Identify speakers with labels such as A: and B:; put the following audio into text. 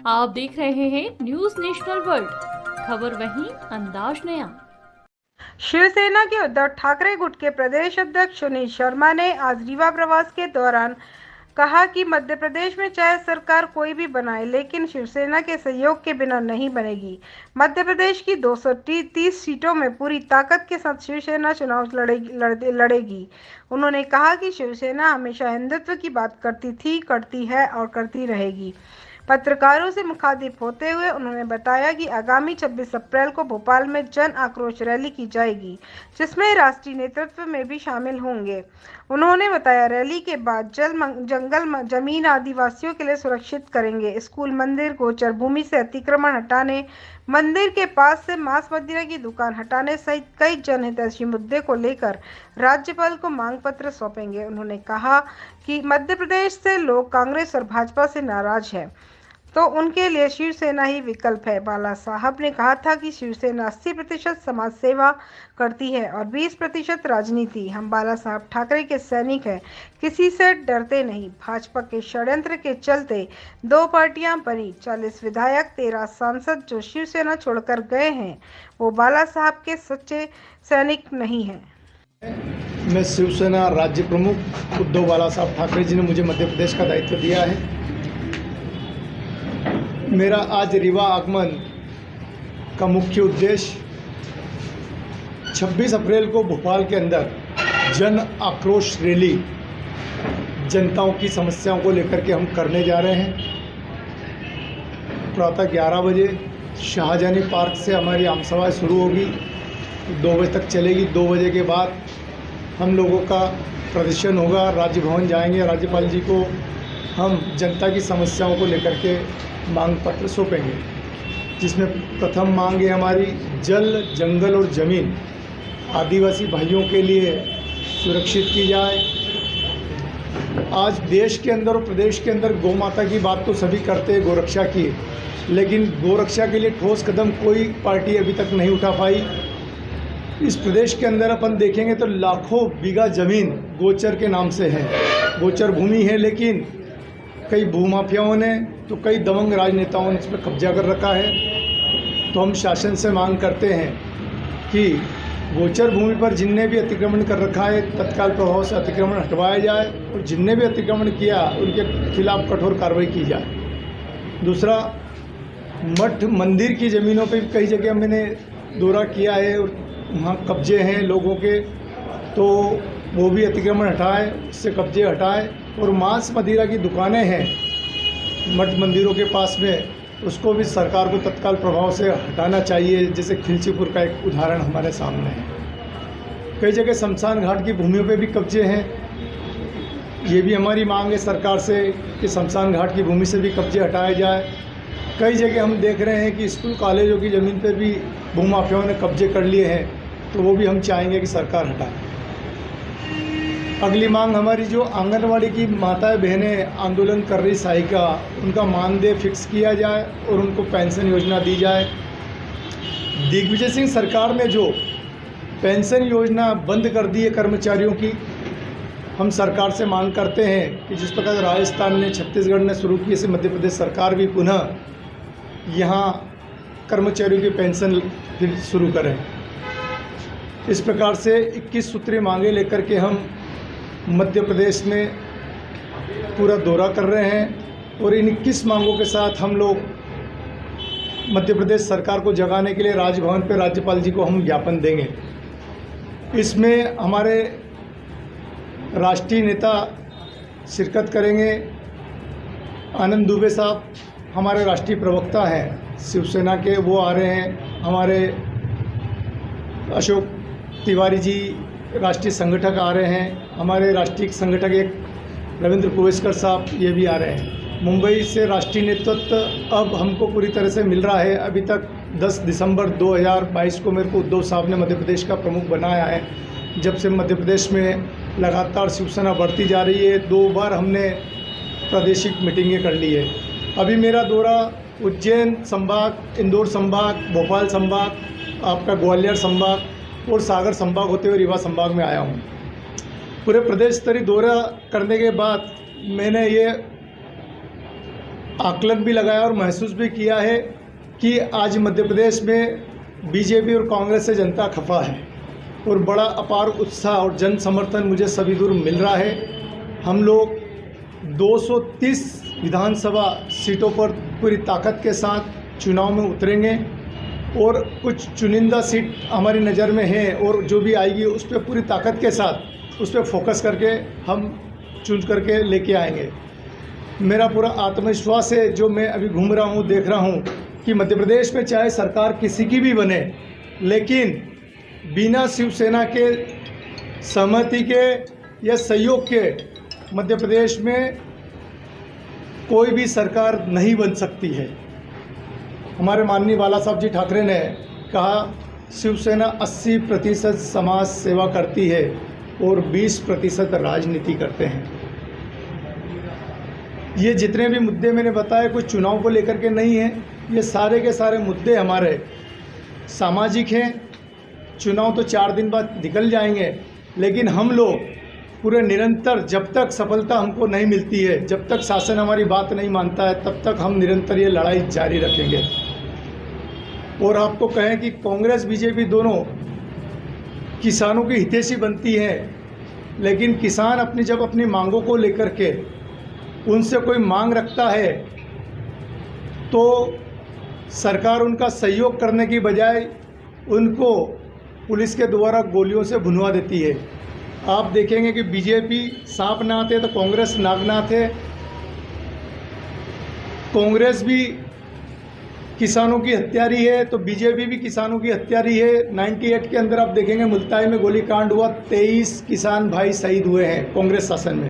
A: आप देख रहे हैं न्यूज नेशनल वर्ल्ड, खबर वहीं अंदाज नया।
B: शिवसेना के उद्धव ठाकरे गुट के प्रदेश अध्यक्ष सुनील शर्मा ने आज रीवा प्रवास के दौरान कहा कि मध्य प्रदेश में चाहे सरकार कोई भी बनाए, लेकिन शिवसेना के सहयोग के बिना नहीं बनेगी। मध्य प्रदेश की 230 सीटों में पूरी ताकत के साथ शिवसेना चुनाव लड़ेगी। उन्होंने कहा कि शिवसेना हमेशा हिंदुत्व की बात करती थी, करती है और करती रहेगी। पत्रकारों से मुखातिब होते हुए उन्होंने बताया कि आगामी 26 अप्रैल को भोपाल में जन आक्रोश रैली की जाएगी, जिसमें राष्ट्रीय नेतृत्व में भी शामिल होंगे। उन्होंने बताया, रैली के बाद जंगल जमीन आदिवासियों के लिए सुरक्षित करेंगे। स्कूल, मंदिर, गोचर भूमि से अतिक्रमण हटाने, मंदिर के पास से मांस मदिरा की दुकान हटाने सहित कई जनहितैषी मुद्दे को लेकर राज्यपाल को मांग पत्र सौंपेंगे। उन्होंने कहा कि मध्य प्रदेश से लोग कांग्रेस और भाजपा से नाराज हैं, तो उनके लिए शिवसेना ही विकल्प है। बाला साहब ने कहा था कि शिवसेना 80% समाज सेवा करती है और 20% राजनीति। हम बाला साहब ठाकरे के सैनिक हैं, किसी से डरते नहीं। भाजपा के षड्यंत्र के चलते 2 पार्टियां बनी। 40 विधायक, 13 सांसद जो शिवसेना छोड़कर गए हैं, वो बाला साहब के सच्चे सैनिक नहीं हैं।
C: मैं शिवसेना राज्य प्रमुख उद्धव बाला साहब ठाकरे जी ने मुझे मध्य प्रदेश का दायित्व दिया है। मेरा आज रीवा आगमन का मुख्य उद्देश्य 26 अप्रैल को भोपाल के अंदर जन आक्रोश रैली जनताओं की समस्याओं को लेकर के हम करने जा रहे हैं। प्रातः 11 बजे शाहजहानी पार्क से हमारी आमसभा शुरू होगी, 2 बजे तक चलेगी। 2 बजे के बाद हम लोगों का प्रदर्शन होगा, राजभवन जाएंगे। राज्यपाल जी को हम जनता की समस्याओं को लेकर के मांग पत्र सौंपेंगे, जिसमें प्रथम मांग है हमारी जल, जंगल और ज़मीन आदिवासी भाइयों के लिए सुरक्षित की जाए। आज देश के अंदर और प्रदेश के अंदर गौ माता की बात तो सभी करते हैं, गोरक्षा की, लेकिन गोरक्षा के लिए ठोस कदम कोई पार्टी अभी तक नहीं उठा पाई। इस प्रदेश के अंदर अपन देखेंगे तो लाखों बीघा ज़मीन गोचर के नाम से है, गोचर भूमि है, लेकिन कई भूमाफियाओं ने तो कई दबंग राजनेताओं ने इस पर कब्जा कर रखा है। तो हम शासन से मांग करते हैं कि गोचर भूमि पर जिनने भी अतिक्रमण कर रखा है तत्काल प्रभाव से अतिक्रमण हटवाया जाए और जिनने भी अतिक्रमण किया उनके खिलाफ कठोर कार्रवाई की जाए। दूसरा, मठ मंदिर की ज़मीनों पर कई जगह मैंने दौरा किया है और वहाँ कब्जे हैं लोगों के, तो वो भी अतिक्रमण हटाए, उससे कब्जे हटाए। और मांस मदिरा की दुकानें हैं मठ मंदिरों के पास में, उसको भी सरकार को तत्काल प्रभाव से हटाना चाहिए। जैसे खिलचीपुर का एक उदाहरण हमारे सामने है। कई जगह शमशान घाट की भूमियों पे भी कब्जे हैं। ये भी हमारी मांग है सरकार से कि शमशान घाट की भूमि से भी कब्जे हटाए जाए। कई जगह हम देख रहे हैं कि स्कूल कॉलेजों की ज़मीन पर भी भूमाफियाओं ने कब्जे कर लिए हैं, तो वो भी हम चाहेंगे कि सरकार हटाए। अगली मांग हमारी जो आंगनवाड़ी की माताएं बहनें आंदोलन कर रही सहायिका, उनका मानदेय फिक्स किया जाए और उनको पेंशन योजना दी जाए। दिग्विजय सिंह सरकार ने जो पेंशन योजना बंद कर दी है कर्मचारियों की, हम सरकार से मांग करते हैं कि जिस प्रकार राजस्थान ने, छत्तीसगढ़ ने शुरू की, ऐसे मध्य प्रदेश सरकार भी पुनः यहाँ कर्मचारियों की पेंशन फिर शुरू करें। इस प्रकार से 21 सूत्रीय मांगे लेकर के हम मध्य प्रदेश में पूरा दौरा कर रहे हैं और इन 21 मांगों के साथ हम लोग मध्य प्रदेश सरकार को जगाने के लिए राजभवन पर राज्यपाल जी को हम ज्ञापन देंगे। इसमें हमारे राष्ट्रीय नेता शिरकत करेंगे। आनंद दुबे साहब हमारे राष्ट्रीय प्रवक्ता हैं शिवसेना के, वो आ रहे हैं। हमारे अशोक तिवारी जी राष्ट्रीय संगठक आ रहे हैं। हमारे राष्ट्रीय संगठक एक रविंद्र कुवेस्कर साहब, ये भी आ रहे हैं। मुंबई से राष्ट्रीय नेतृत्व अब हमको पूरी तरह से मिल रहा है। अभी तक 10 दिसंबर 2022 को मेरे को उद्धव साहब ने मध्य प्रदेश का प्रमुख बनाया है। जब से मध्य प्रदेश में लगातार शिवसेना बढ़ती जा रही है, 2 बार हमने प्रादेशिक मीटिंगें कर ली है। अभी मेरा दौरा उज्जैन संभाग, इंदौर संभाग, भोपाल संभाग, आपका ग्वालियर संभाग और सागर संभाग होते हुए रीवा संभाग में आया हूँ। पूरे प्रदेश स्तरीय दौरा करने के बाद मैंने ये आकलन भी लगाया और महसूस भी किया है कि आज मध्य प्रदेश में बीजेपी और कांग्रेस से जनता खफा है और बड़ा अपार उत्साह और जन समर्थन मुझे सभी दूर मिल रहा है। हम लोग 230 विधानसभा सीटों पर पूरी ताकत के साथ चुनाव में उतरेंगे और कुछ चुनिंदा सीट हमारी नज़र में है और जो भी आएगी उस पर पूरी ताकत के साथ उस पर फोकस करके हम चुन करके लेके आएंगे। मेरा पूरा आत्मविश्वास है, जो मैं अभी घूम रहा हूँ, देख रहा हूँ कि मध्य प्रदेश में चाहे सरकार किसी की भी बने, लेकिन बिना शिवसेना के सहमति के या सहयोग के मध्य प्रदेश में कोई भी सरकार नहीं बन सकती है। हमारे माननीय बाला साहब जी ठाकरे ने कहा, शिवसेना 80% समाज सेवा करती है और 20% राजनीति करते हैं। ये जितने भी मुद्दे मैंने बताए कोई चुनाव को लेकर के नहीं है, ये सारे के सारे मुद्दे हमारे सामाजिक हैं। चुनाव तो 4 दिन बाद निकल जाएंगे, लेकिन हम लोग पूरे निरंतर, जब तक सफलता हमको नहीं मिलती है, जब तक शासन हमारी बात नहीं मानता है, तब तक हम निरंतर ये लड़ाई जारी रखेंगे। और आपको कहें कि कांग्रेस बीजेपी दोनों किसानों की हितैषी बनती है, लेकिन किसान जब अपनी मांगों को लेकर के उनसे कोई मांग रखता है तो सरकार उनका सहयोग करने की बजाय उनको पुलिस के द्वारा गोलियों से भुनवा देती है। आप देखेंगे कि बीजेपी सांप नाथ है तो कांग्रेस नागनाथ है। कांग्रेस भी किसानों की हत्यारी है तो बीजेपी भी किसानों की हत्यारी है। 98 के अंदर आप देखेंगे मुल्ताई में गोलीकांड हुआ, 23 किसान भाई शहीद हुए हैं कांग्रेस शासन में।